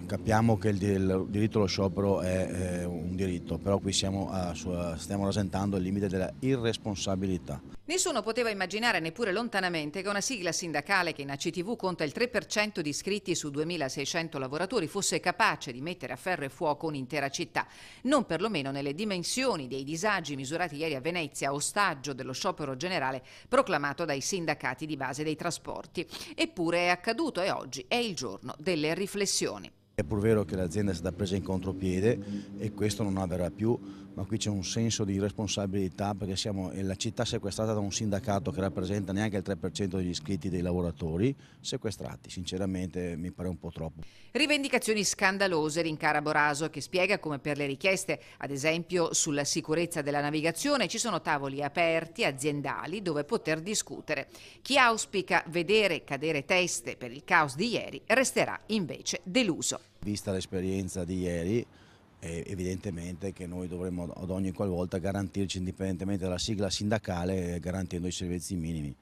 Capiamo che il diritto allo sciopero è un diritto, però qui stiamo rasentando il limite della irresponsabilità. Nessuno poteva immaginare neppure lontanamente che una sigla sindacale che in ACTV conta il 3% di iscritti su 2600 lavoratori fosse capace di mettere a ferro e fuoco un'intera città, non perlomeno nelle dimensioni dei disagi misurati ieri a Venezia, ostaggio dello sciopero generale proclamato dai sindacati di base dei trasporti. Eppure è accaduto e oggi è il giorno delle riflessioni. È pur vero che l'azienda è stata presa in contropiede e questo non avverrà più, ma qui c'è un senso di responsabilità perché siamo la città sequestrata da un sindacato che rappresenta neanche il 3% degli iscritti dei lavoratori, sequestrati, sinceramente mi pare un po' troppo. Rivendicazioni scandalose, rincara Boraso, che spiega come per le richieste, ad esempio sulla sicurezza della navigazione, ci sono tavoli aperti aziendali dove poter discutere. Chi auspica vedere cadere teste per il caos di ieri resterà invece deluso. Vista l'esperienza di ieri, è evidentemente che noi dovremmo ad ogni qualvolta garantirci indipendentemente dalla sigla sindacale, garantendo i servizi minimi.